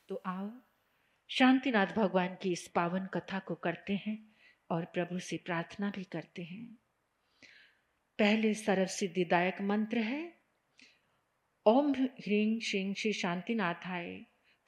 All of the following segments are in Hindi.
तो आओ शांतिनाथ भगवान की इस पावन कथा को करते हैं और प्रभु से प्रार्थना भी करते हैं। पहले सर्व सिद्धिदायक मंत्र है ओम ह्रीं श्रीं श्री शांतिनाथाय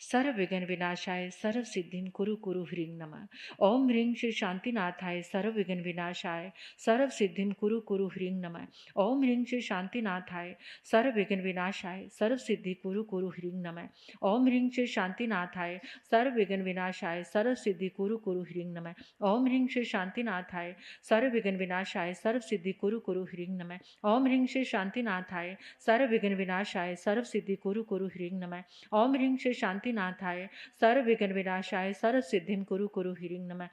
सर्व विघ्न विनाशाय सर्व सिद्धिं कुरु कुरु ह्रीं नमः। ओम ह्रीं श्री शांतिनाथाय सर्व विघ्न विनाशाय सर्व सिद्धिं कुरु कुरु ह्रीं नमः। ओम ह्रीं श्री शांतिनाथाय सर्व विघ्न विनाशाय सर्व सिद्धि कुरु कुरु ह्रीं नमः। ओम ह्रीं श्री शांतिनाथाय सर्व विघ्न विनाशाय सर्व सिद्धि कुरु कुरु ह्रीं नमः। ओम ह्रीं श्री शांतिनाथाय सर्व विघ्न विनाशाय सर्व सिद्धि कुरु कुरु ह्रीं नमः। ओम ह्रीं श्री शांतिनाथाय सर्व विघ्न विनाशाय सर्व सिद्धि कुरु कुरु ह्रीं नमः। ओम ह्रीं श्री शांतिनाथाय सर्व विघ्न विनाशाय सर्व सिद्धिं कुरु कुरु ह्रीं नमः।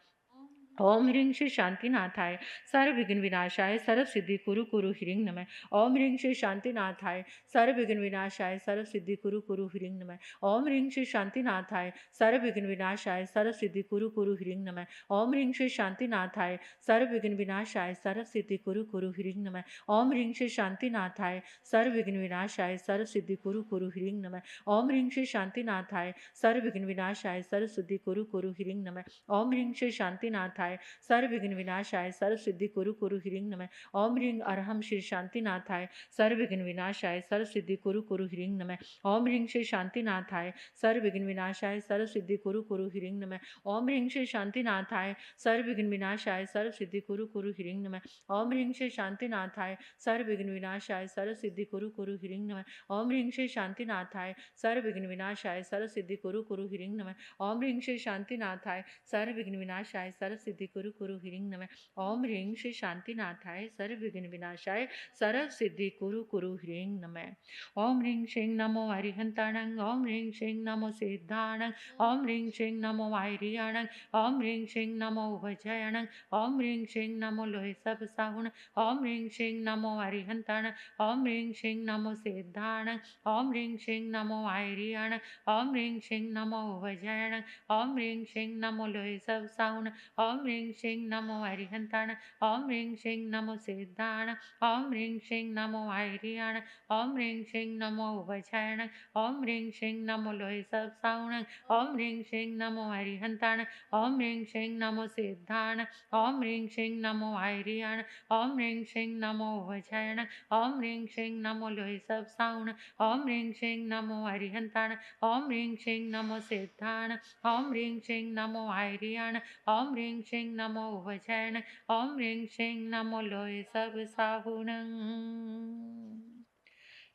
ओम ह्रीं श्री शांतिनाथाय सर्व विघ्न विनाशाय सर्व सिद्धि कुरु कुरु ह्रीं नमः। ओम ह्रीं श्री शांतिनाथाय सर्व विघ्न विनाशाय सर्व सिद्धि कुरु कुरु ह्रीं नमः। ओम ह्रीं श्री शांतिनाथाय सर्व विघ्न विनाशाय सर्व सिद्धि कुरु कुरु ह्रीं नमः। ओम ह्रीं श्री शांतिनाथाय सर्व विघ्न विनाशाय सर्व सिद्धि कुरु कुरु ह्रीं नमः। ओम ह्रीं श्री शांतिनाथाय सर्व विघ्न विनाशाय सर्व सिद्धि कुरु कुरु ह्रीं नमः। ओम ह्रीं श्री शांतिनाथाय सर्व विघ्न विनाशाय सर्व सिद्धि कुरु कुरु ह्रीं नमः। ओम ह्रीं श्री शांतिनाथाय सर्व विघ्न विनाशाय सर्व सिद्धि कुरु कुरु ह्रीं नमः। ओम ह्रीं अरहं श्री शांतिनाथाय सर्व विघ्न विनाशाय सर्व सिद्धि कुरु कुरु ह्रीं नमः। ओम ह्रीं श्री शांतिनाथाय सर्व विघ्न विनाशाय सर्व सिद्धि कुरु कुरु ह्रीं नमः। ओम ह्रीं श्री शांतिनाथाय सर्व विघ्न विनाशाय सर्व सिद्धि कुरु कुरु ह्रीं नमः। ओम ह्रीं श्री शांतिनाथाय सर्व विघ्न विनाशाय सर्व सिद्धि कुरु कुरु ह्रीं नमः। ओम ह्रीं श्री शांतिनाथाय सर्व विघ्न विनाशाय सर्व सिद्धि कुरु कुरु ह्रीं नमः। ओम ह्रीं श्री शांतिनाथाय सर्व विघ्न विनाशाय सर्व सिद्धि कुरु कुरु ह्रीं नमः। ओम ह्रीं श्री शांतिनाथाय सर्व विघ्न विनाशाय सर्व सिद्धि कुरु कुरु ह्रीं नमः। ओम ह्रीं श्रीं नमो अरिहंताणं। ओम ह्रीं श्रीं नमो सिद्धाणं। ओम ह्रीं श्रीं नमो वायरियाणं। ओम ह्रीं श्रीं नमो उभजयणं। ओम ह्रीं श्रीं नमो लोहे सब साहुण। ओम ह्रीं श्रीं नमो अरिहंताणं। ओम ह्रीं श्रीं नमो सिद्धाणं। ओम ह्रीं श्रीं नमो वायरियाणं। ओम ह्रीं श्रीं नमो उभजयणं। ओम ह्रीं श्रीं नमो लोहे सब साहुण। ओम ह्रीं श्रीं नमो अरिहंताण। ओम ह्रीं श्रीं नमो सिद्धाण। ओम ह्रीं श्रीं नमो वायरियाण। ओम ह्रीं श्रीं नमो उभजयण। ओम ह्रीं श्रीं नमो लोहे सब साहुण। ओम ह्रीं श्रीं नमो अरिहंताण। ओम ह्रीं श्रीं नमो सिद्धाण। ओम ह्रीं श्रीं नमो वायरियाण। ओम ह्रीं श्रीं नमो उभजयण। ओम ह्रीं श्रीं नमो लोहे सब साहुण। ओम ह्रीं श्रीं नमो अरिहंताण। ओम ह्रीं श्रीं नमो सिद्धाण। ओम ह्रीं श्रीं नमो वायरियाण। ओम ह्रीं श्रीं नमो उभजयण। ओम ह्रीं श्रीं नमो लोहे सब साहुण।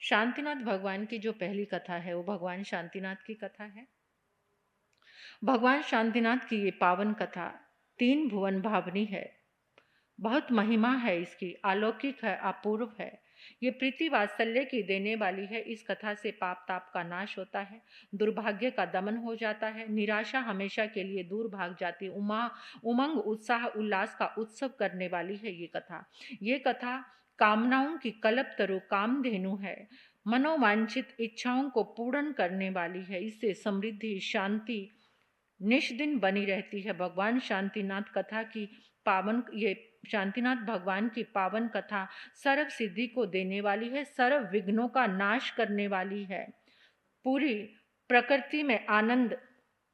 शांतिनाथ भगवान की जो पहली कथा है वो भगवान शांतिनाथ की कथा है। भगवान शांतिनाथ की ये पावन कथा 3 भुवन भावनी है। बहुत महिमा है इसकी, अलौकिक है, अपूर्व है। ये प्रीति वात्सल्य की देने वाली है। इस कथा से पाप ताप का नाश होता है, दुर्भाग्य का दमन हो जाता है, निराशा हमेशा के लिए दूर भाग जाती, उमंग उत्साह उल्लास का उत्सव करने वाली है ये कथा। ये कथा कामनाओं की कल्पतरु कामधेनु है, मनोवांछित इच्छाओं को पूर्ण करने वाली है। इससे समृद्धि शांति निष्दिन बनी रहती है। भगवान शांतिनाथ कथा की पावन ये शांतिनाथ भगवान की पावन कथा सर्व सिद्धि को देने वाली है, सर्व विघ्नों का नाश करने वाली है। पूरी प्रकृति में आनंद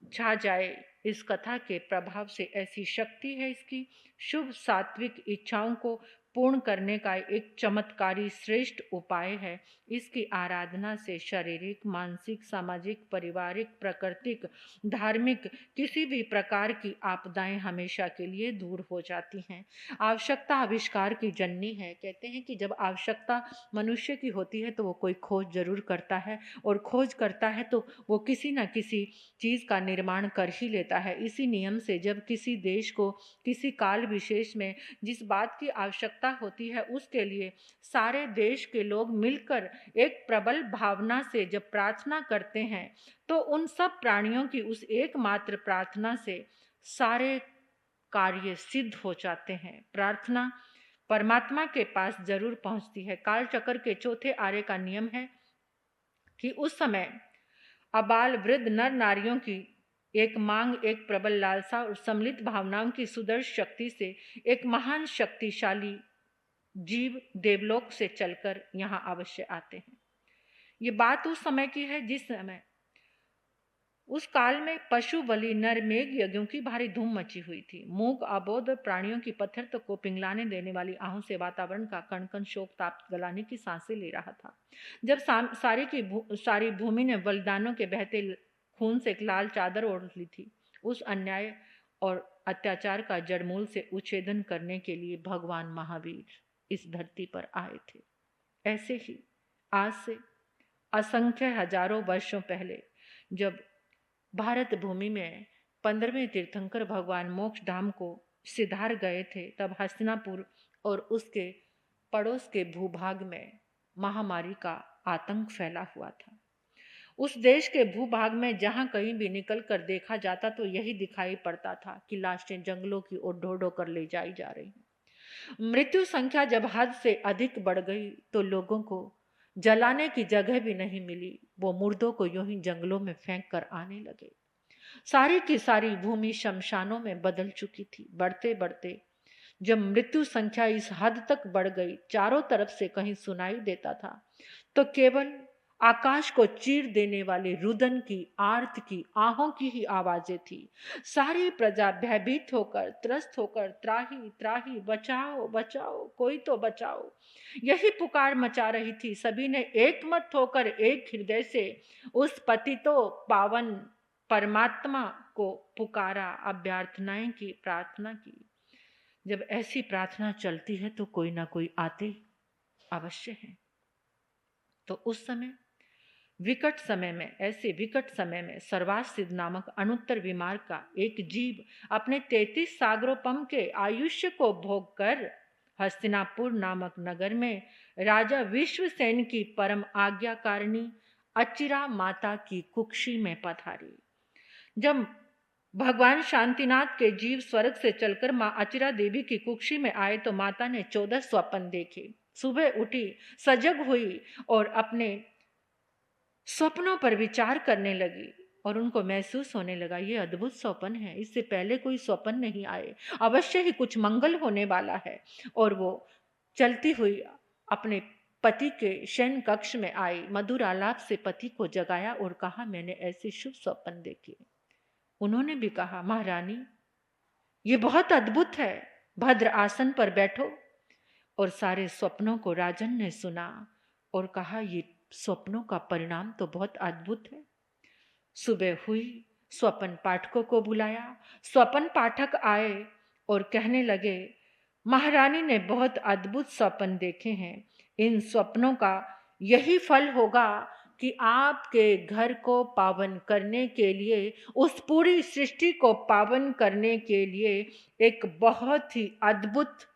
छा जाए इस कथा के प्रभाव से, ऐसी शक्ति है इसकी। शुभ सात्विक इच्छाओं को पूर्ण करने का एक चमत्कारी श्रेष्ठ उपाय है। इसकी आराधना से शारीरिक, मानसिक, सामाजिक, पारिवारिक, प्राकृतिक, धार्मिक किसी भी प्रकार की आपदाएं हमेशा के लिए दूर हो जाती हैं। आवश्यकता आविष्कार की जननी है। कहते हैं कि जब आवश्यकता मनुष्य की होती है तो वो कोई खोज जरूर करता है, और खोज करता है तो वो किसी न किसी चीज़ का निर्माण कर ही लेता है। इसी नियम से जब किसी देश को किसी काल विशेष में जिस बात की आवश्यकता होती है उसके लिए सारे देश के लोग मिलकर एक प्रबल भावना से जब प्रार्थना करते हैं तो उन सब प्राणियों की उस एकमात्र प्रार्थना से सारे कार्य सिद्ध हो जाते हैं। प्रार्थना परमात्मा के पास जरूर पहुंचती है। काल चक्र के चौथे आर्य का नियम है कि उस समय अबाल वृद्ध नर नारियों की एक मांग, एक प्रबल लालसा और सम्मिलित भावनाओं की सुदर्श शक्ति से एक महान शक्तिशाली जीव देवलोक से चलकर यहाँ अवश्य आते हैं। ये बात उस समय की है जिस समय उस काल में पशु बलि नर मेघ यज्ञों की भारी धूम मची हुई थी। मूक अबोध प्राणियों की पत्थर तक को पिघलाने देने वाली आहों से वातावरण का कण कण शोक ताप गलाने की सांसें ले रहा था। जब सारी भूमि ने बलिदानों के बहते खून से एक लाल चादर ओढ़ ली थी, उस अन्याय और अत्याचार का जड़मूल से उच्छेदन करने के लिए भगवान महावीर इस धरती पर आए थे। ऐसे ही आज से असंख्य हजारों वर्षों पहले जब भारत भूमि में 15वें तीर्थंकर भगवान मोक्ष धाम को सिधार गए थे, तब हस्तिनापुर और उसके पड़ोस के भूभाग में महामारी का आतंक फैला हुआ था। उस देश के भूभाग में जहां कहीं भी निकल कर देखा जाता तो यही दिखाई पड़ता था कि लाशें जंगलों की ओर ढो ढो कर ले जाई जा रही। मृत्यु संख्या जब हद से अधिक बढ़ गई तो लोगों को जलाने की जगह भी नहीं मिली। वो मुर्दों को यूं ही जंगलों में फेंक कर आने लगे। सारी की सारी भूमि शमशानों में बदल चुकी थी। बढ़ते बढ़ते जब मृत्यु संख्या इस हद तक बढ़ गई, चारों तरफ से कहीं सुनाई देता था तो केवल आकाश को चीर देने वाले रुदन की, आर्त की, आहों की ही आवाजें थी। सारी प्रजा भयभीत होकर, त्रस्त होकर त्राही त्राही, बचाओ बचाओ, कोई तो बचाओ, यही पुकार मचा रही थी। सभी ने एक मत होकर एक हृदय से उस पतितो पावन परमात्मा को पुकारा, अभ्यर्थनाएं की, प्रार्थना की। जब ऐसी प्रार्थना चलती है तो कोई ना कोई आते अवश्य है। तो उस समय विकट समय में सर्वासिद नामक अनुत्तर विमार का एक जीव अपने 33 सागरोपम के आयुष्य को भोग कर हस्तिनापुर नामक नगर में राजा विश्वसेन की परम आज्ञाकारिणी अचिरा माता की कुक्षी में पधारी। जब भगवान शांतिनाथ के जीव स्वर्ग से चलकर मां अचिरा देवी की कुक्षी में आए तो माता ने 14 स्वप्न देखे। सुबह उठी, सजग हुई और अपने स्वप्नों पर विचार करने लगी और उनको महसूस होने लगा ये अद्भुत स्वप्न है, इससे पहले कोई स्वप्न नहीं आए, अवश्य ही कुछ मंगल होने वाला है। और वो चलती हुई अपने पति के शयन कक्ष में आई, मधुर आलाप से पति को जगाया और कहा मैंने ऐसे शुभ स्वप्न देखे। उन्होंने भी कहा महारानी ये बहुत अद्भुत है, भद्र आसन पर बैठो। और सारे स्वप्नों को राजन ने सुना और कहा ये स्वप्नों का परिणाम तो बहुत अद्भुत है। सुबह हुई, स्वप्न पाठकों को बुलाया। स्वप्न पाठक आए और कहने लगे महारानी ने बहुत अद्भुत स्वप्न देखे हैं। इन स्वप्नों का यही फल होगा कि आपके घर को पावन करने के लिए, उस पूरी सृष्टि को पावन करने के लिए एक बहुत ही अद्भुत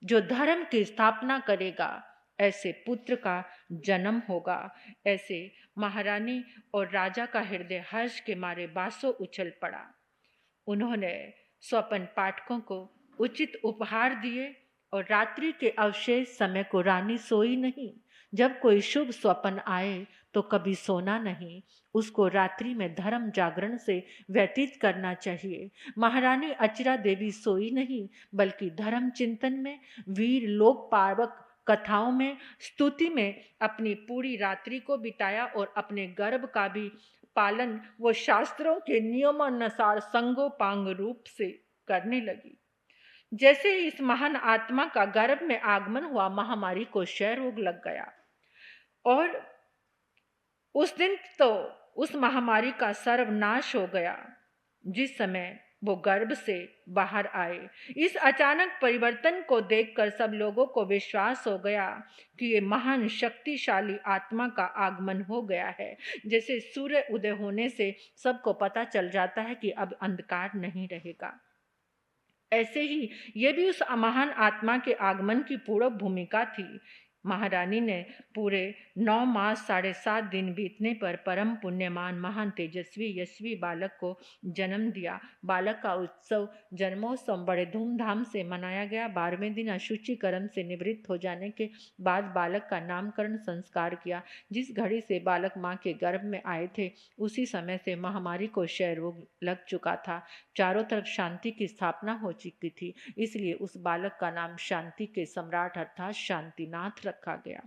जो धर्म की स्थापना करेगा ऐसे पुत्र का जन्म होगा। ऐसे महारानी और राजा का हृदय हर्ष के मारे बासों उछल पड़ा। उन्होंने स्वप्न पाठकों को उचित उपहार दिए और रात्रि के अवशेष समय को रानी सोई नहीं। जब कोई शुभ स्वप्न आए तो कभी सोना नहीं, उसको रात्रि में धर्म जागरण से व्यतीत करना चाहिए। महारानी अचिरा देवी सोई नहीं बल्कि धर्म चिंतन में, वीर लोक पावक कथाओं में, स्तुति में अपनी पूरी रात्रि को बिताया और अपने गर्भ का भी पालन वो शास्त्रों के नियमानुसार संगोपांग रूप से करने लगी। जैसे ही इस महान आत्मा का गर्भ में आगमन हुआ, महामारी को क्षय रोग लग गया और उस दिन तो उस महामारी का सर्वनाश हो गया जिस समय वो गर्भ से बाहर आए। इस अचानक परिवर्तन को देखकर सब लोगों को विश्वास हो गया कि ये महान शक्तिशाली आत्मा का आगमन हो गया है। जैसे सूर्य उदय होने से सबको पता चल जाता है कि अब अंधकार नहीं रहेगा, ऐसे ही ये भी उस महान आत्मा के आगमन की पूर्व भूमिका थी। महारानी ने पूरे 9 मास 7.5 दिन बीतने पर परम पुण्यमान महान तेजस्वी यशस्वी बालक को जन्म दिया। बालक का उत्सव जन्मोत्सव बड़े धूमधाम से मनाया गया। 12वें दिन अशुचि कर्म से निवृत्त हो जाने के बाद बालक का नामकरण संस्कार किया। जिस घड़ी से बालक माँ के गर्भ में आए थे उसी समय से महामारी को क्षय रोग लग चुका था। चारों तरफ शांति की स्थापना हो चुकी थी, इसलिए उस बालक का नाम शांति के सम्राट अर्थात शांतिनाथ रखा रखा गया।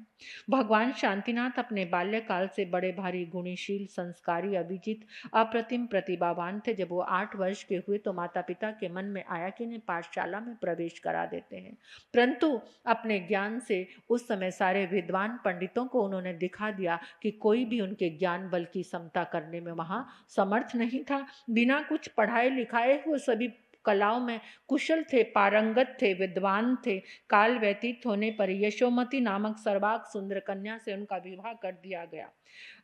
भगवान शांतिनाथ अपने बाल्यकाल से बड़े भारी, गुणीशील, संस्कारी, अभिजित, अप्रतिम प्रतिभावान थे। जब वो 8 वर्ष के हुए तो माता पिता के मन में आया कि इन्हें पाठशाला में प्रवेश करा देते हैं, परंतु अपने ज्ञान से उस समय सारे विद्वान पंडितों को उन्होंने दिखा दिया कि कोई भी उनके ज्ञान बल की समता करने में वहां समर्थ नहीं था। बिना कुछ पढ़ाए लिखाए हुए सभी कलाओं में कुशल थे, पारंगत थे, विद्वान थे। काल व्यतीत होने पर यशोमती नामक सर्वांग सुंदर कन्या से उनका विवाह कर दिया गया।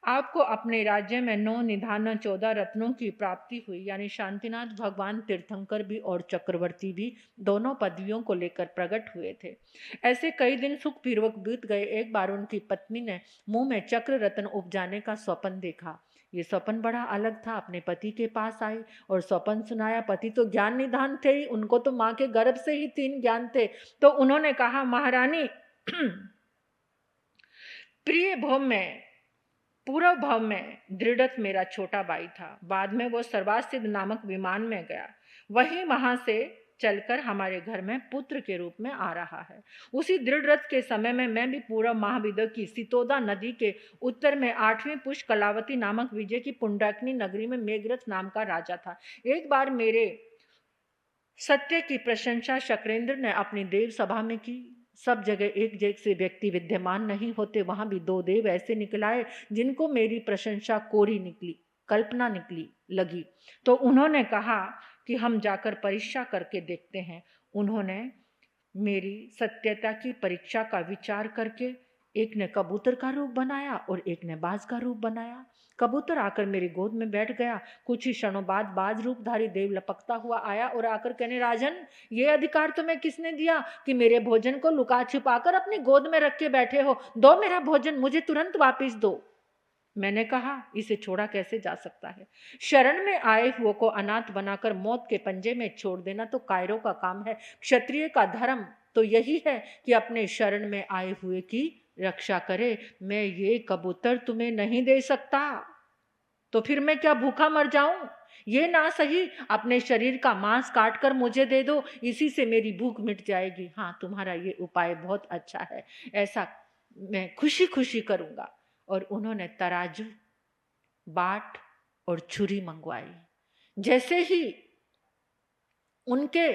आपको अपने राज्य में 9 निधान 14 रत्नों की प्राप्ति हुई, यानी शांतिनाथ भगवान तीर्थंकर भी और चक्रवर्ती भी दोनों पदवियों को लेकर प्रकट हुए थे। ऐसे कई दिन सुख पूर्वक बीत गए। एक बार उनकी पत्नी ने मुंह में चक्र रत्न उपजाने का स्वप्न देखा। ये स्वप्न बड़ा अलग था। अपने पति के पास आई और स्वप्न सुनाया। पति तो ज्ञान निधान थे ही, उनको तो मां के गर्भ से ही 3 ज्ञान थे। तो उन्होंने कहा, महारानी, प्रिय भव में, पूर्व भव में दृढ़त मेरा छोटा भाई था। बाद में वो सर्वासिद्ध नामक विमान में गया, वहां से चलकर हमारे घर में पुत्र के रूप में आ रहा है। उसी दृढ़ रथ के समय में मैं भी पूर्व महाविद्य की सितोदा नदी के उत्तर में 8वीं पुष्प कलावती नामक विजय की पुंडरकनी नगरी में मेघरथ नाम का राजा था। एक बार मेरे सत्य की प्रशंसा शक्रेंद्र ने अपनी देव सभा में की। सब जगह एक जैसे व्यक्ति विद्यमान नहीं होते, वहां भी 2 देव ऐसे निकलाए जिनको मेरी प्रशंसा कोरी निकली, कल्पना निकली लगी। तो उन्होंने कहा कि हम जाकर परीक्षा करके देखते हैं। उन्होंने मेरी सत्यता की परीक्षा का विचार करके एक ने कबूतर का रूप बनाया और एक ने बाज का रूप बनाया। कबूतर आकर मेरी गोद में बैठ गया। कुछ ही क्षणों बाद बाज रूपधारी देव लपकता हुआ आया और आकर कहने, राजन, ये अधिकार तुम्हें किसने दिया कि मेरे भोजन को लुका छिपाकर अपनी गोद में रख के बैठे हो? दो मेरा भोजन, मुझे तुरंत वापस दो। मैंने कहा, इसे छोड़ा कैसे जा सकता है? शरण में आए हुए को अनाथ बनाकर मौत के पंजे में छोड़ देना तो कायरों का काम है। क्षत्रिय का धर्म तो यही है कि अपने शरण में आए हुए की रक्षा करे। मैं ये कबूतर तुम्हें नहीं दे सकता, तो फिर मैं क्या भूखा मर जाऊं? ये ना सही, अपने शरीर का मांस काट कर मुझे दे दो, इसी से मेरी भूख मिट जाएगी। हाँ, तुम्हारा ये उपाय बहुत अच्छा है, ऐसा मैं खुशी खुशी करूंगा। और उन्होंने तराजू, बाट और छुरी मंगवाई। जैसे ही उनके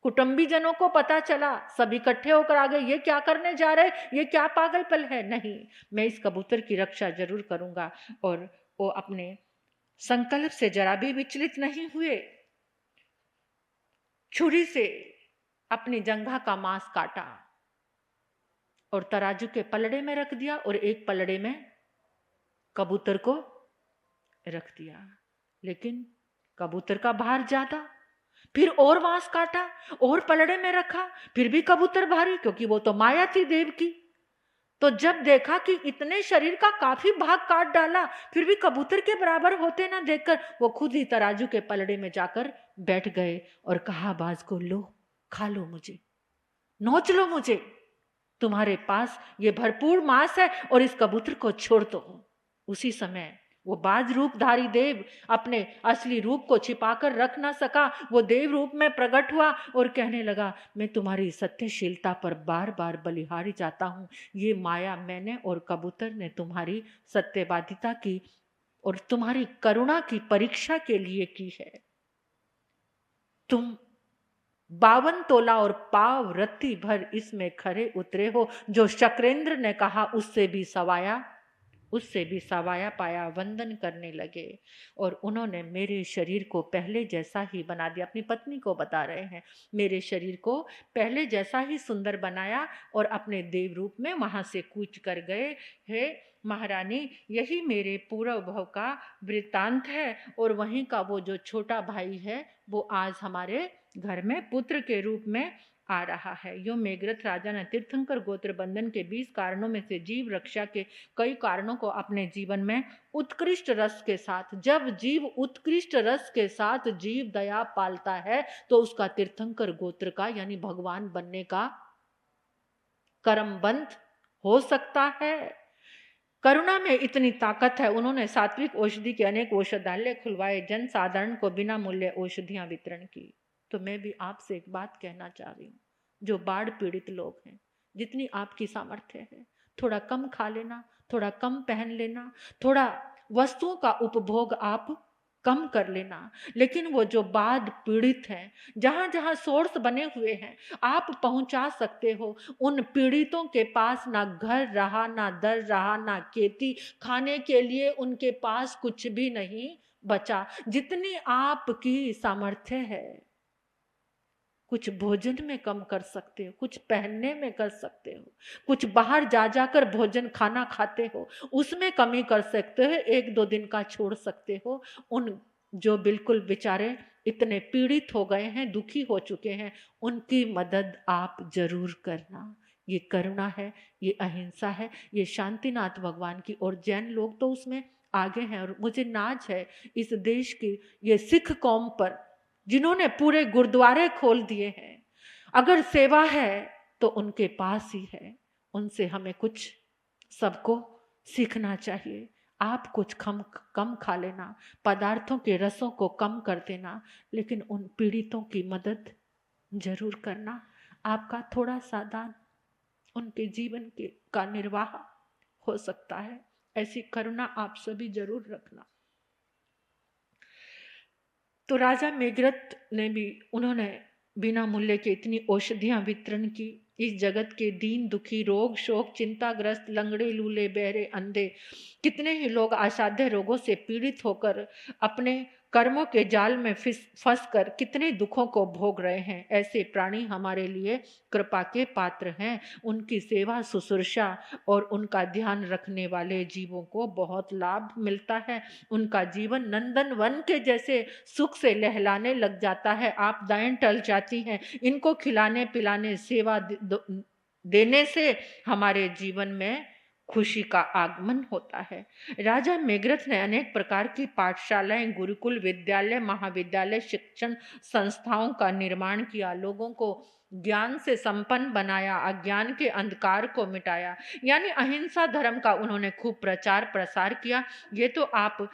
कुटुंबीजनों को पता चला, सब इकट्ठे होकर आ गए। ये क्या करने जा रहे, ये क्या पागलपन है? नहीं, मैं इस कबूतर की रक्षा जरूर करूंगा। और वो अपने संकल्प से जरा भी विचलित नहीं हुए। छुरी से अपनी जंघा का मांस काटा और तराजू के पलड़े में रख दिया और एक पलड़े में कबूतर को रख दिया। लेकिन कबूतर का भार ज्यादा। फिर और मांस काटा और पलड़े में रखा, फिर भी कबूतर भारी, क्योंकि वो तो माया थी देव की। तो जब देखा कि इतने शरीर का काफी भाग काट डाला, फिर भी कबूतर के बराबर होते ना देखकर वो खुद ही तराजू के पलड़े में जाकर बैठ गए और कहा बाज को, लो, खा लो मुझे, नोच लो मुझे, तुम्हारे पास ये भरपूर मांस है और इस कबूतर को छोड़ दो। उसी समय वो बाज रूपधारी देव अपने असली रूप को छिपाकर रख ना सका। वो देव रूप में प्रकट हुआ और कहने लगा, मैं तुम्हारी सत्यशीलता पर बार बार बलिहारी जाता हूं। ये माया मैंने और कबूतर ने तुम्हारी सत्यवादिता की और तुम्हारी करुणा की परीक्षा के लिए की है। तुम 52 तोला और पाव रत्ती भर इसमें खरे उतरे हो। जो शक्रेंद्र ने कहा उससे भी सवाया पाया वंदन करने लगे और उन्होंने मेरे शरीर को पहले जैसा ही बना दिया। अपनी पत्नी को बता रहे हैं, मेरे शरीर को पहले जैसा ही सुंदर बनाया और अपने देव रूप में वहां से कूच कर गए। हे महारानी, यही मेरे पूर्व भव का वृत्तांत है और वहीं का वो जो छोटा भाई है वो आज हमारे घर में पुत्र के रूप में आ रहा है। यो मेघरथ राजा ने तीर्थंकर गोत्र बंधन के 20 कारणों में से जीव रक्षा के कई कारणों को अपने जीवन में उत्कृष्ट रस के साथ, जब जीव उत्कृष्ट रस के साथ जीव दया पालता है तो उसका तीर्थंकर गोत्र का यानी भगवान बनने का कर्मबंध हो सकता है। करुणा में इतनी ताकत है, उन्होंने सात्विक औषधि के अनेक औषधालय खुलवाए, जन साधारण को बिना मूल्य औषधियां वितरण की। तो मैं भी आपसे एक बात कहना चाह रही हूँ, जो बाढ़ पीड़ित लोग हैं, जितनी आपकी सामर्थ्य है। थोड़ा कम खा लेना, थोड़ा कम पहन लेना, थोड़ा वस्तुओं का उपभोग आप कम कर लेना। लेकिन वो जो बाढ़ पीड़ित हैं, जहां जहां सोर्स बने हुए हैं, आप पहुंचा सकते हो। उन पीड़ितों के पास ना घर रहा, ना दर रहा, ना खेती, खाने के लिए उनके पास कुछ भी नहीं बचा। जितनी आपकी सामर्थ्य है, कुछ भोजन में कम कर सकते हो, कुछ पहनने में कर सकते हो, कुछ बाहर जा जाकर भोजन खाना खाते हो उसमें कमी कर सकते हो, 1-2 दिन का छोड़ सकते हो। उन जो बिल्कुल बेचारे इतने पीड़ित हो गए हैं, दुखी हो चुके हैं, उनकी मदद आप जरूर करना। ये करुणा है, ये अहिंसा है, ये शांतिनाथ भगवान की। और जैन लोग तो उसमें आगे हैं। और मुझे नाज है इस देश की ये सिख कौम पर, जिन्होंने पूरे गुरुद्वारे खोल दिए हैं। अगर सेवा है तो उनके पास ही है, उनसे हमें कुछ सबको सीखना चाहिए। आप कुछ कम कम खा लेना, पदार्थों के रसों को कम कर देना, लेकिन उन पीड़ितों की मदद जरूर करना। आपका थोड़ा सा दान उनके जीवन के का निर्वाह हो सकता है। ऐसी करुणा आप सभी जरूर रखना। तो राजा मेघरत ने भी, उन्होंने बिना मूल्य के इतनी औषधियां वितरण की। इस जगत के दीन दुखी, रोग शोक, चिंताग्रस्त, लंगड़े लूले बहरे अंधे, कितने ही लोग असाध्य रोगों से पीड़ित होकर अपने कर्मों के जाल में फंस कर कितने दुखों को भोग रहे हैं। ऐसे प्राणी हमारे लिए कृपा के पात्र हैं। उनकी सेवा शुश्रूषा और उनका ध्यान रखने वाले जीवों को बहुत लाभ मिलता है। उनका जीवन नंदन वन के जैसे सुख से लहलाने लग जाता है। आपदाएं टल जाती हैं। इनको खिलाने पिलाने सेवा देने से हमारे जीवन में खुशी का आगमन होता है। राजा मेघरत ने अनेक प्रकार की पाठशालाएं, गुरुकुल, विद्यालय, महाविद्यालय, शिक्षण संस्थाओं का निर्माण किया। लोगों को ज्ञान से संपन्न बनाया, अज्ञान के अंधकार को मिटाया। यानी अहिंसा धर्म का उन्होंने खूब प्रचार प्रसार किया। ये तो आप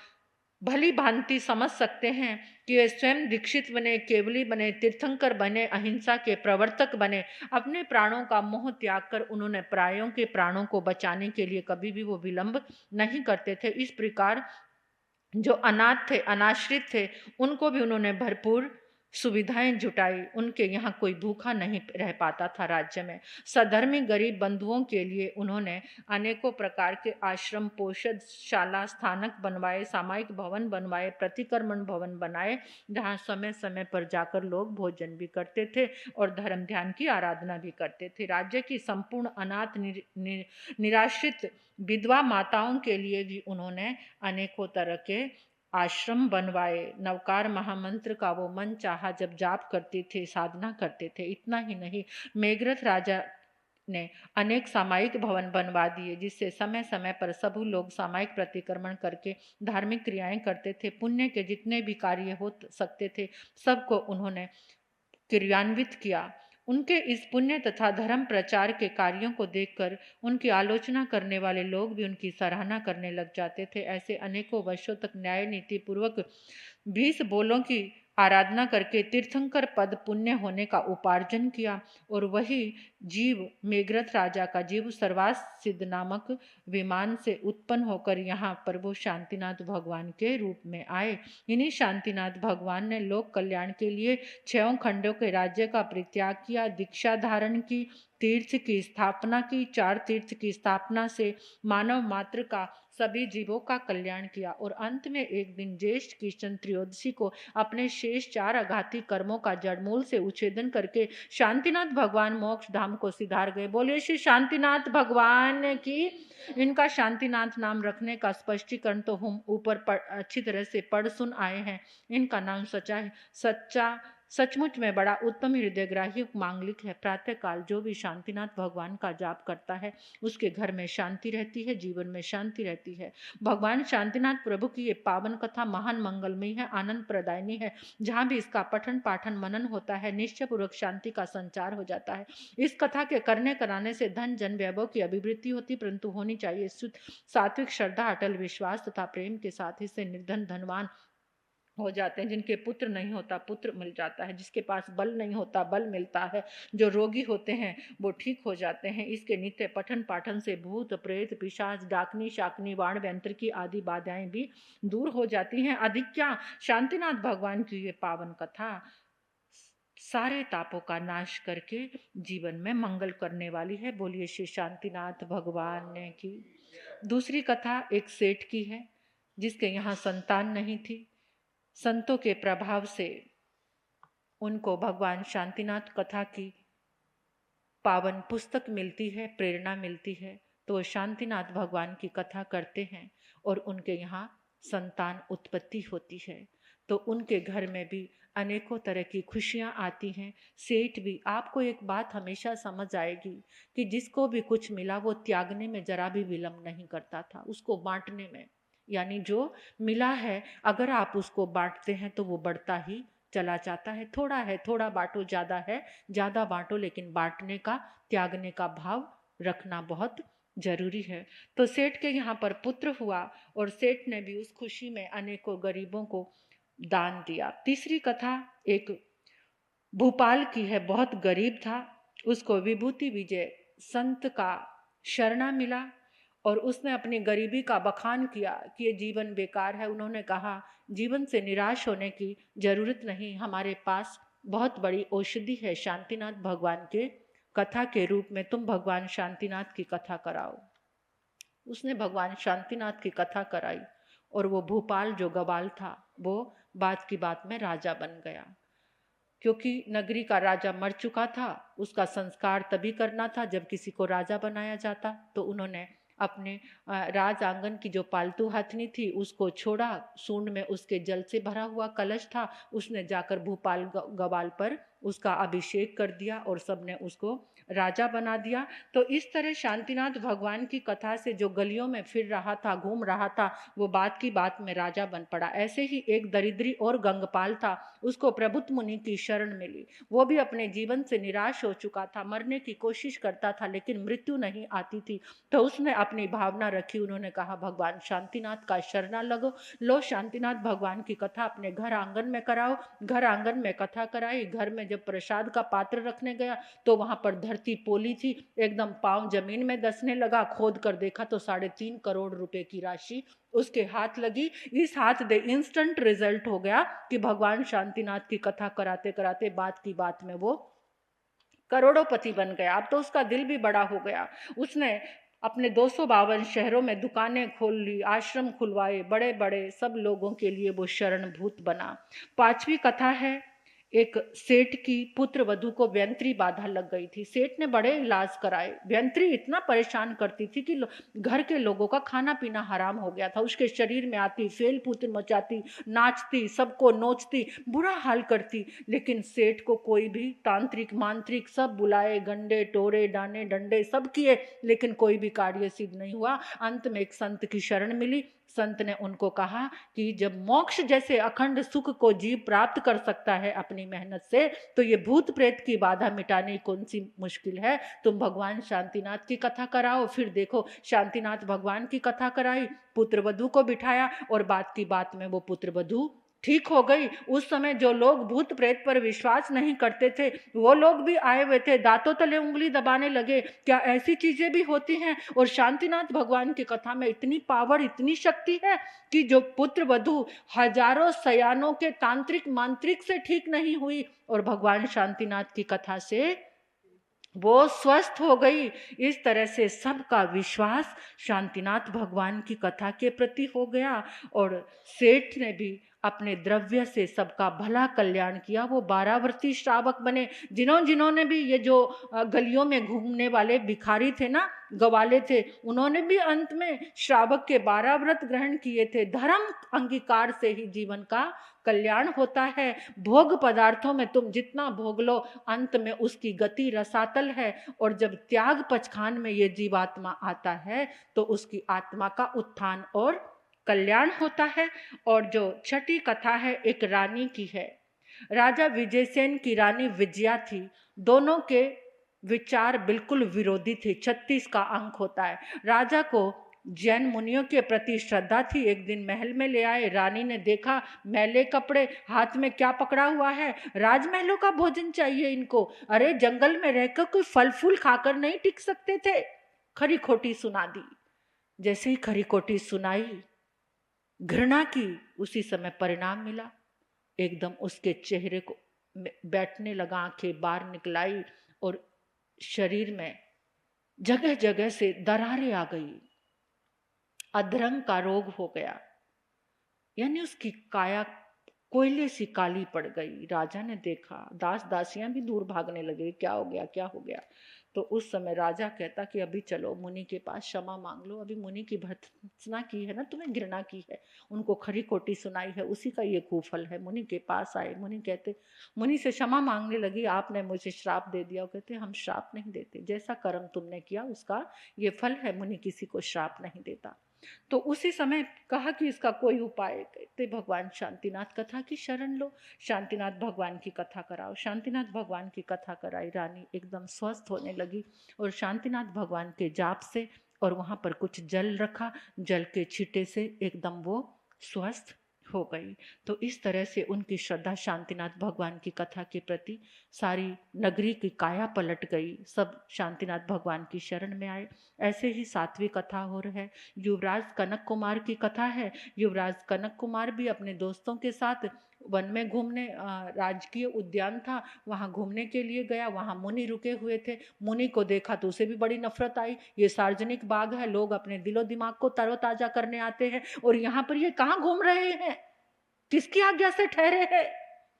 भली भांति समझ सकते हैं कि वे स्वयं दीक्षित बने, केवली बने, तीर्थंकर बने, अहिंसा के प्रवर्तक बने। अपने प्राणों का मोह त्याग कर उन्होंने परायों के प्राणों को बचाने के लिए कभी भी वो विलंब नहीं करते थे। इस प्रकार जो अनाथ थे, अनाश्रित थे, उनको भी उन्होंने भरपूर सुविधाएं जुटाई। उनके यहाँ कोई भूखा नहीं रह पाता था राज्य में। सधर्मी गरीब बंधुओं के लिए उन्होंने अनेकों प्रकार के आश्रम, पोषद शाला, स्थानक बनवाए, सामायिक भवन बनवाए, प्रतिक्रमण भवन बनाए, जहाँ समय समय पर जाकर लोग भोजन भी करते थे और धर्म ध्यान की आराधना भी करते थे। राज्य की संपूर्ण अनाथ निराश्रित विधवा माताओं के लिए भी उन्होंने अनेकों तरह के आश्रम बनवाए। नवकार महामंत्र का वो मन चाहा जब जाप करते थे, साधना करते थे। इतना ही नहीं, मेघरत राजा ने अनेक सामायिक भवन बनवा दिए, जिससे समय समय पर सभी लोग सामायिक प्रतिक्रमण करके धार्मिक क्रियाएं करते थे। पुण्य के जितने भी कार्य हो सकते थे सबको उन्होंने क्रियान्वित किया। उनके इस पुण्य तथा धर्म प्रचार के कार्यों को देखकर उनकी आलोचना करने वाले लोग भी उनकी सराहना करने लग जाते थे। ऐसे अनेकों वर्षों तक न्याय नीति पूर्वक 20 बोलों की आराधना करके तीर्थंकर पद पुण्य होने का उपार्जन किया। और वही जीव, मेघरत राजा का जीव, सर्वास सिद्ध नामक विमान से उत्पन्न होकर यहाँ प्रभु शांतिनाथ भगवान के रूप में आए। इन्हीं शांतिनाथ भगवान ने लोक कल्याण के लिए 6 खंडों के राज्य का परित्याग किया, दीक्षा धारण की, तीर्थ की स्थापना की। 4 तीर्थ की स्थापना से मानव मात्र का, सभी जीवों का कल्याण किया। और अंत में एक दिन ज्येष्ठ कृष्ण त्रयोदशी को अपने शेष 4 आघाती कर्मों का जड़मूल से उच्छेदन करके शांतिनाथ भगवान मोक्ष धाम को सिधार गए। बोलिए श्री शांतिनाथ भगवान की। इनका शांतिनाथ नाम रखने का स्पष्टीकरण तो हम ऊपर अच्छी तरह से पढ़ सुन आए हैं। इनका नाम सच्चा सचमुच में बड़ा उत्तम हृदयग्राही मांगलिक है। प्रातःकाल जो भी शांतिनाथ भगवान का जाप करता है उसके घर में शांति रहती है, जीवन में शांति रहती है। भगवान शांतिनाथ प्रभु की ये पावन कथा महान मंगलमयी है, आनंद प्रदायनी है। जहाँ भी इसका पठन पाठन मनन होता है, निश्चय पूर्वक शांति का संचार हो जाता है। इस कथा के करने कराने से धन जन वैभव की अभिवृद्धि होती, परंतु होनी चाहिए शुद्ध सात्विक श्रद्धा, अटल विश्वास तथा प्रेम के साथ। इससे निर्धन धनवान हो जाते हैं, जिनके पुत्र नहीं होता पुत्र मिल जाता है, जिसके पास बल नहीं होता बल मिलता है, जो रोगी होते हैं वो ठीक हो जाते हैं। इसके नित्य पठन पाठन से भूत प्रेत पिशाच डाकनी शाकनी वाण व्यंत्र की आदि बाधाएं भी दूर हो जाती हैं। अधिक क्या, शांतिनाथ भगवान की ये पावन कथा सारे तापों का नाश करके जीवन में मंगल करने वाली है। बोलिए श्री शांतिनाथ भगवान ने की। दूसरी कथा एक सेठ की है जिसके यहाँ संतान नहीं थी। संतों के प्रभाव से उनको भगवान शांतिनाथ कथा की पावन पुस्तक मिलती है, प्रेरणा मिलती है, तो वो शांतिनाथ भगवान की कथा करते हैं और उनके यहाँ संतान उत्पत्ति होती है। तो उनके घर में भी अनेकों तरह की खुशियाँ आती हैं। सेठ भी, आपको एक बात हमेशा समझ आएगी कि जिसको भी कुछ मिला वो त्यागने में जरा भी विलम्ब नहीं करता था, उसको बांटने में। यानी जो मिला है अगर आप उसको बांटते हैं तो वो बढ़ता ही चला जाता है। थोड़ा है थोड़ा बांटो, ज़्यादा है ज़्यादा बांटो, लेकिन बांटने का त्यागने का भाव रखना बहुत जरूरी है। तो सेठ के यहाँ पर पुत्र हुआ और सेठ ने भी उस खुशी में अनेकों गरीबों को दान दिया। तीसरी कथा एक भोपाल की है, बहुत गरीब था, उसको विभूति विजय संत का शरणा मिला और उसने अपनी गरीबी का बखान किया कि ये जीवन बेकार है। उन्होंने कहा जीवन से निराश होने की जरूरत नहीं, हमारे पास बहुत बड़ी औषधि है शांतिनाथ भगवान के कथा के रूप में, तुम भगवान शांतिनाथ की कथा कराओ। उसने भगवान शांतिनाथ की कथा कराई और वो भोपाल जो गवाल था वो बात की बात में राजा बन गया। क्योंकि नगरी का राजा मर चुका था, उसका संस्कार तभी करना था जब किसी को राजा बनाया जाता। तो उन्होंने अपने राज आंगन की जो पालतू हथनी थी उसको छोड़ा, सूंड में उसके जल से भरा हुआ कलश था, उसने जाकर भोपाल गवाल पर उसका अभिषेक कर दिया और सबने उसको राजा बना दिया। तो इस तरह शांतिनाथ भगवान की कथा से जो गलियों में फिर रहा था, घूम रहा था, वो बात की बात में राजा बन पड़ा। ऐसे ही एक दरिद्री और गंगपाल था, उसको प्रबुद्ध मुनि की शरण मिली। वो भी अपने जीवन से निराश हो चुका था, मरने की कोशिश करता था लेकिन मृत्यु नहीं आती थी। तो उसने अपनी भावना रखी, उन्होंने कहा भगवान शांतिनाथ का शरणा लगो, लो शांतिनाथ भगवान की कथा अपने घर आंगन में कराओ। घर आंगन में कथा कराई। घर में जब प्रसाद का पात्र रखने गया तो वहां पर धरती पोली थी, एकदम पांव जमीन में धंसने लगा। खोद कर देखा तो 3.5 करोड़ रुपए की राशि उसके हाथ लगी। इस हाथ दे इंस्टेंट रिजल्ट हो गया कि भगवान शांतिनाथ की कथा कराते कराते बात की बात में वो करोड़ोंपति बन गया। अब तो उसका दिल भी बड़ा हो गया। उसने अपने 252 शहरों में दुकानें खोल ली, आश्रम खुलवाए, बड़े बड़े सब लोगों के लिए वो शरणभूत बना। पांचवी कथा है एक सेठ की पुत्र वधू को व्यंत्री बाधा लग गई थी। सेठ ने बड़े इलाज कराए, व्यंत्री इतना परेशान करती थी कि घर के लोगों का खाना पीना हराम हो गया था। उसके शरीर में आती, फेल फूल मचाती, नाचती, सबको नोचती, बुरा हाल करती। लेकिन सेठ को कोई भी तांत्रिक मांत्रिक सब बुलाए, गंडे टोरे डाने डंडे सब किए, लेकिन कोई भी कार्य सिद्ध नहीं हुआ। अंत में एक संत की शरण मिली। संत ने उनको कहा कि जब मोक्ष जैसे अखंड सुख को जीव प्राप्त कर सकता है अपनी मेहनत से, तो ये भूत प्रेत की बाधा मिटानी कौन सी मुश्किल है। तुम भगवान शांतिनाथ की कथा कराओ। फिर देखो शांतिनाथ भगवान की कथा कराई, पुत्रवधू को बिठाया और बात की बात में वो पुत्रवधू ठीक हो गई। उस समय जो लोग भूत प्रेत पर विश्वास नहीं करते थे वो लोग भी आए हुए थे, दांतों तले उंगली दबाने लगे, क्या ऐसी चीजें भी होती हैं। और शांतिनाथ भगवान की कथा में इतनी पावर, इतनी शक्ति है कि जो पुत्र वधू हजारों सयानों के तांत्रिक मांत्रिक से ठीक नहीं हुई और भगवान शांतिनाथ की कथा से वो स्वस्थ हो गई। इस तरह से सबका विश्वास शांतिनाथ भगवान की कथा के प्रति हो गया और सेठ ने भी अपने द्रव्य से सबका भला कल्याण किया। वो 12 व्रती श्रावक बने। जिन्होंने भी ये जो गलियों में घूमने वाले भिखारी थे ना, गवाले थे, उन्होंने भी अंत में श्रावक के 12 व्रत ग्रहण किए थे। धर्म अंगीकार से ही जीवन का कल्याण होता है। भोग पदार्थों में तुम जितना भोग लो अंत में उसकी गति रसातल है, और जब त्याग पचखान में ये जीवात्मा आता है तो उसकी आत्मा का उत्थान और कल्याण होता है। और जो छठी कथा है एक रानी की है। राजा विजयसेन की रानी विजया थी। दोनों के विचार बिल्कुल विरोधी थे। 36 का अंक होता है। राजा को जैन मुनियों के प्रति श्रद्धा थी। एक दिन महल में ले आए, रानी ने देखा मैले कपड़े, हाथ में क्या पकड़ा हुआ है, राजमहलों का भोजन चाहिए इनको। अरे जंगल में रहकर कोई फल फूल खाकर नहीं टिक सकते थे। खरी खोटी सुना दी। जैसे ही खरी खोटी सुनाई, घृणा की, उसी समय परिणाम मिला। एकदम उसके चेहरे को बैठने लगा, आंखें बाहर निकलाई और शरीर में जगह जगह से दरारें आ गई, अधरंग का रोग हो गया, यानी उसकी काया कोयले सी काली पड़ गई। राजा ने देखा, दास दासियां भी दूर भागने लगे, क्या हो गया क्या हो गया। तो उस समय राजा कहता कि अभी चलो मुनि के पास क्षमा मांग लो, अभी मुनि की भर्त्सना की है ना, तुम्हें घृणा की है, उनको खरी खोटी सुनाई है, उसी का ये कुफल है। मुनि के पास आए, मुनि कहते, मुनि से क्षमा मांगने लगी, आपने मुझे श्राप दे दिया। वो कहते हम श्राप नहीं देते, जैसा कर्म तुमने किया उसका ये फल है, मुनि किसी को श्राप नहीं देता। तो उसी समय कहा कि इसका कोई उपाय। कहते भगवान शांतिनाथ कथा की शरण लो, शांतिनाथ भगवान की कथा कराओ। शांतिनाथ भगवान की कथा कराई, रानी एकदम स्वस्थ होने लगी और शांतिनाथ भगवान के जाप से, और वहाँ पर कुछ जल रखा, जल के छींटे से एकदम वो स्वस्थ हो गई। तो इस तरह से उनकी श्रद्धा शांतिनाथ भगवान की कथा के प्रति, सारी नगरी की काया पलट गई, सब शांतिनाथ भगवान की शरण में आए। ऐसे ही 7वीं कथा हो रही है, युवराज कनक कुमार की कथा है। युवराज कनक कुमार भी अपने दोस्तों के साथ वन में घूमने, राजकीय उद्यान था, वहाँ घूमने के लिए गया। वहाँ मुनि रुके हुए थे, मुनि को देखा तो उसे भी बड़ी नफरत आई। ये सार्वजनिक बाग है, लोग अपने दिलो दिमाग को तरोताजा करने आते हैं, और यहाँ पर ये कहाँ घूम रहे हैं, किसकी आज्ञा से ठहरे हैं,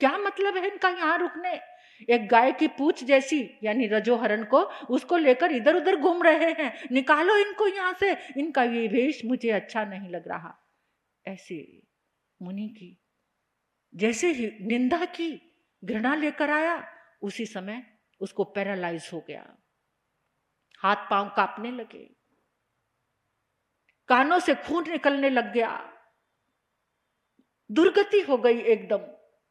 क्या मतलब है इनका यहाँ रुकने। एक गाय की पूंछ जैसी, यानी रजोहरण को, उसको लेकर इधर उधर घूम रहे हैं, निकालो इनको यहाँ से, इनका ये वेश मुझे अच्छा नहीं लग रहा। ऐसे मुनि की जैसे ही निंदा की, घृणा लेकर आया, उसी समय उसको पैरालाइज हो गया, हाथ पांव कांपने लगे, कानों से खून निकलने लग गया, दुर्गति हो गई एकदम,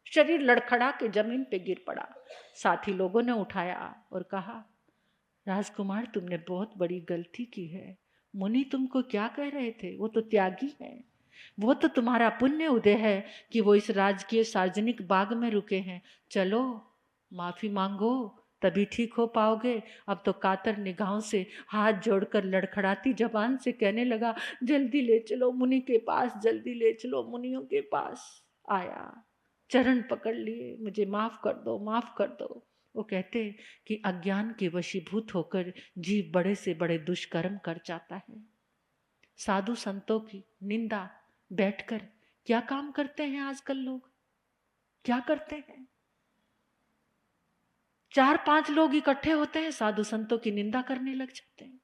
शरीर लड़खड़ा के जमीन पे गिर पड़ा। साथी लोगों ने उठाया और कहा, राजकुमार तुमने बहुत बड़ी गलती की है, मुनि तुमको क्या कह रहे थे, वो तो त्यागी है, वो तो तुम्हारा पुण्य उदय है कि वो इस राजकीय सार्वजनिक बाग में रुके हैं, चलो माफी मांगो तभी ठीक हो पाओगे। अब तो कातर निगाहों से हाथ जोड़कर लड़खड़ाती जबान से कहने लगा, जल्दी ले चलो मुनि के पास, जल्दी ले चलो मुनियों के पास। आया, चरण पकड़ लिए, मुझे माफ कर दो, माफ कर दो। वो कहते कि अज्ञान के वशीभूत होकर जीव बड़े से बड़े दुष्कर्म कर जाता है। साधु संतों की निंदा बैठकर क्या काम करते हैं आजकल लोग, क्या करते हैं। 4-5 लोग इकट्ठे होते हैं, साधु संतों की निंदा करने लग जाते हैं।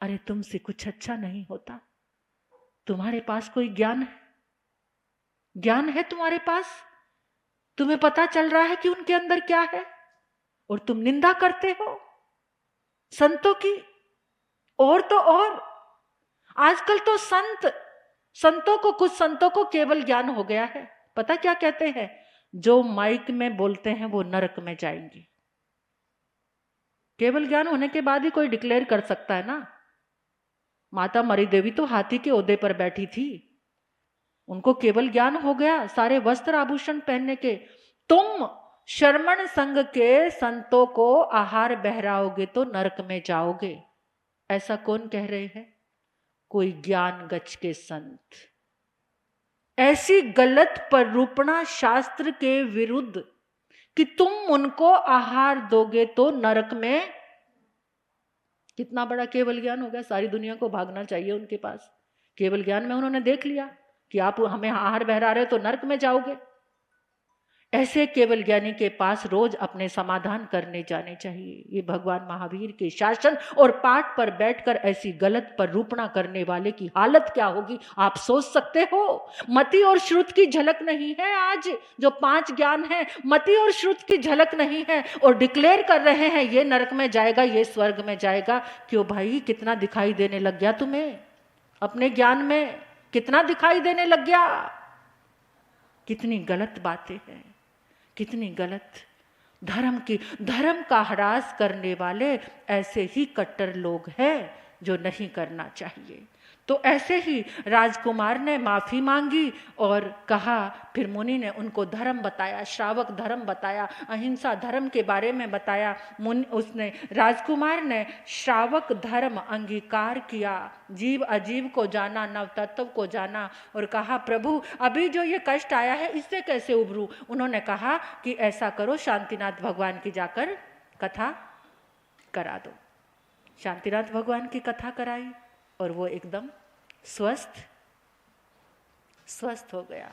अरे तुमसे कुछ अच्छा नहीं होता, तुम्हारे पास कोई ज्ञान है, ज्ञान है तुम्हारे पास, तुम्हें पता चल रहा है कि उनके अंदर क्या है, और तुम निंदा करते हो संतों की। और तो और आजकल तो संतों को, कुछ संतों को केवल ज्ञान हो गया है, पता क्या कहते हैं, जो माइक में बोलते हैं वो नरक में जाएंगे। केवल ज्ञान होने के बाद ही कोई डिक्लेयर कर सकता है ना। माता मरी देवी तो हाथी के ओहदे पर बैठी थी, उनको केवल ज्ञान हो गया सारे वस्त्र आभूषण पहनने के। तुम शर्मण संग के संतों को आहार बहराओगे तो नरक में जाओगे, ऐसा कौन कह रहे हैं, कोई ज्ञान गच्छ के संत। ऐसी गलत प्ररूपणा शास्त्र के विरुद्ध कि तुम उनको आहार दोगे तो नरक में, कितना बड़ा केवल ज्ञान हो गया, सारी दुनिया को भागना चाहिए उनके पास। केवल ज्ञान में उन्होंने देख लिया कि आप हमें आहार बहरा रहे हो तो नरक में जाओगे। ऐसे केवल ज्ञानी के पास रोज अपने समाधान करने जाने चाहिए। ये भगवान महावीर के शासन और पाठ पर बैठकर ऐसी गलत प्ररूपणा करने वाले की हालत क्या होगी आप सोच सकते हो। मति और श्रुत की झलक नहीं है, आज जो 5 ज्ञान है मति और श्रुत की झलक नहीं है, और डिक्लेयर कर रहे हैं ये नरक में जाएगा, ये स्वर्ग में जाएगा। क्यों भाई, कितना दिखाई देने लग गया तुम्हें, अपने ज्ञान में कितना दिखाई देने लग गया। कितनी गलत बातें हैं, कितनी गलत। धर्म का ह्रास करने वाले ऐसे ही कट्टर लोग हैं जो नहीं करना चाहिए। तो ऐसे ही राजकुमार ने माफी मांगी और कहा, फिर मुनि ने उनको धर्म बताया, श्रावक धर्म बताया, अहिंसा धर्म के बारे में बताया। उसने राजकुमार ने श्रावक धर्म अंगीकार किया, जीव अजीव को जाना, नव तत्व को जाना और कहा, प्रभु अभी जो ये कष्ट आया है इससे कैसे उभरूं। उन्होंने कहा कि ऐसा करो, शांतिनाथ भगवान की जाकर कथा करा दो। शांतिनाथ भगवान की कथा कराई और वो एकदम स्वस्थ हो गया।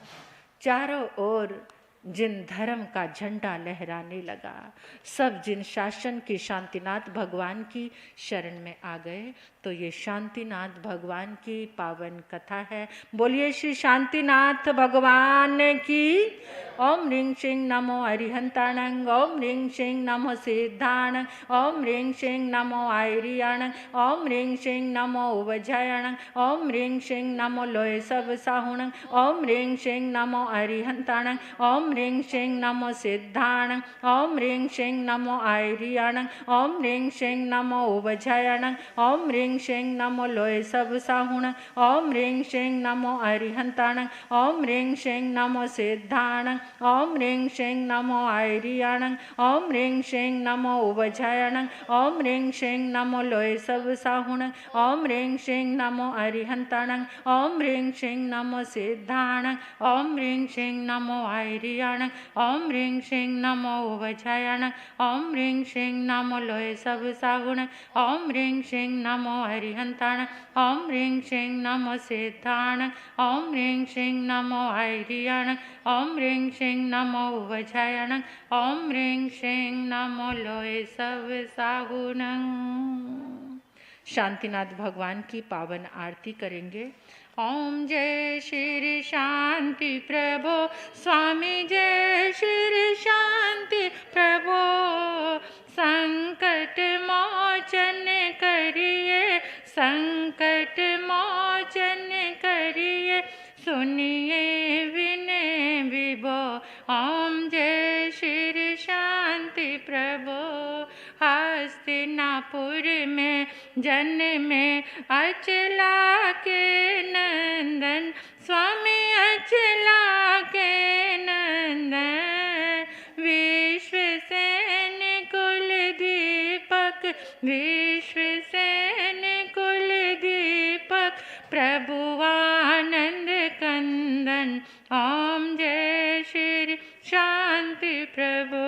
चारों ओर जिन धर्म का झंडा लहराने लगा, सब जिन शासन की शांतिनाथ भगवान की शरण में आ गए। तो ये शांतिनाथ भगवान की पावन कथा है। बोलिए श्री शांतिनाथ भगवान की। ओम ह्रीं श्रीं नमो अरिहंताणं, ओम ह्रीं श्रीं नमो सिद्धाणं, ओम ह्रीं श्रीं नमो आयरियाणं, ओम ह्रीं श्रीं नमो उवजयणं, ओम ह्रीं श्रीं नमो लोय सब साहुणं, ओम ह्रीं श्रीं नमो अरिहंताणं, ओम ह्रीं श्रीं नमो सिद्धाणं, ओम ह्रीं श्रीं नमो आयरियाणं, ओम ह्रीं श्रीं नमो उवजयणं, ओम ह्रीं श्रीं नमो लोय सब साहुणं, ओम ह्रीं श्रीं नमो अरिहंताणं, ओम ह्रीं श्रीं नमो सिद्धाणं, ओम ह्रीं श्रीं नमो आयरियाणं, ओम ह्रीं श्रीं नमो उवजयणं, ओम ह्रीं श्रीं नमो लोय सब साहुणं, ओम ह्रीं श्रीं नमो अरिहंताणं, ओम ह्रीं श्रीं नमो सिद्धाणं, ओम ह्रीं श्रीं नमो आयरियाणं, ओम ह्रीं श्रीं नमो उवजयणं, ओम ह्रीं श्रीं नमो लोय सब साहुणं, ओम ह्रीं श्रीं नमो अरिहंताणं, ओम ह्रीं श्रीं नमो सिद्धाणं, ओम ह्रीं श्रीं नमो आयरियाणं, ओम ह्रीं श्रीं नमो उवजयणं, ओम ह्रीं श्रीं नमो लोय सब साहुणं। शांतिनाथ भगवान की पावन आरती करेंगे। ओम जय श्री शांति प्रभो स्वामी, जय श्री शांति प्रभो, संकट मोचन करिए, संकट मोचन करिए, सुनिए विनय विभो। ओम जय श्री शांति प्रभो। हस्तिनापुर में जन्मे अचला के नंदन, स्वामी अचला के नंदन, विश्वसेन कुल दीपक, विश्वसेन कुल दीपक, प्रभु आनंद कंदन। ओम जय श्री शांति प्रभु।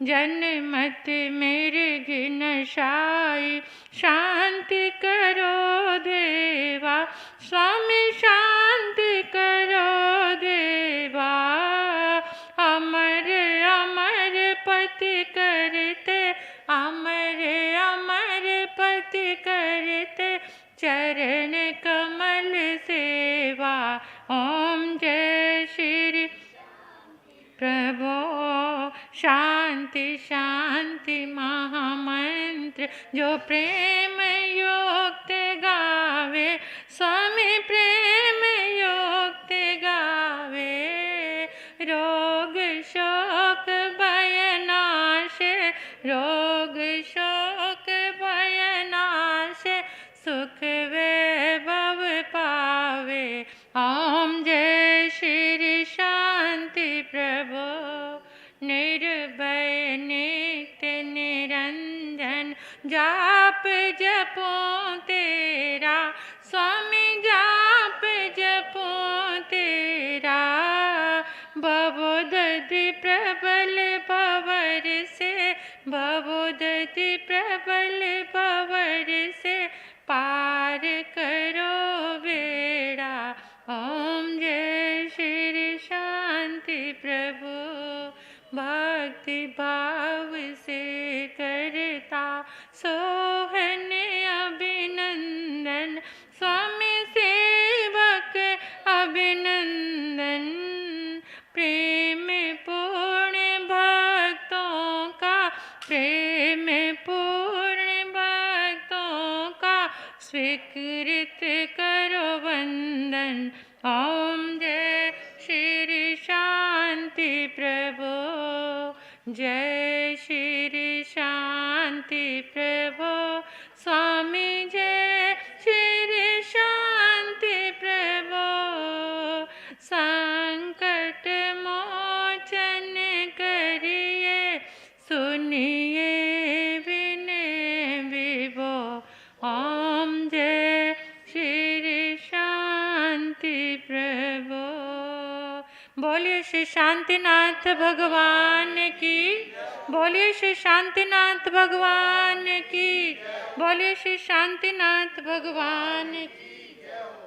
जनमत मेरे घिन शाई, शांति करो देवा, स्वामी शांति करो देवा। अमर अमर पति करते, अमर अमर पति करते, चरण कमल सेवा। ओम जय श्री प्रभो। शांति शांति महामंत्र जो प्रेम युक्त गावे, स्वामी प्रेम युक्त गावे। रोग शोक भय नाशे, रोग शोक भय नाशे, सुख वैभव पावे। ओम जय श्री शांति प्रभो। निर्भय नित्य निरंजन, जाप जपूं तेरा, स्वामी जाप जपूं तेरा। भवोदधि प्रबल भंवर से, भवोदधि प्रबल भंवर से, पार करो बेड़ा। ओम जय श्री शांति प्रभु। भक्ति भाव से करता सोहन अभिनंदन, स्वामी सेवक अभिनंदन। प्रेम पूर्ण भक्तों का, प्रेम पूर्ण भक्तों का, स्वीकृत करो वंदन। ओम जय श्री शांति प्रभु। जय श्री शांति प्रभु। स्वामी जय श्री शांति प्रभो, संकट मोचन करिए, सुनिए विनय विभो। ओम जय श्री शांति प्रभो। बोलिए श्री शांतिनाथ भगवान की, बोलिए श्री शांतिनाथ भगवान की, बोलिए श्री शांतिनाथ भगवान की।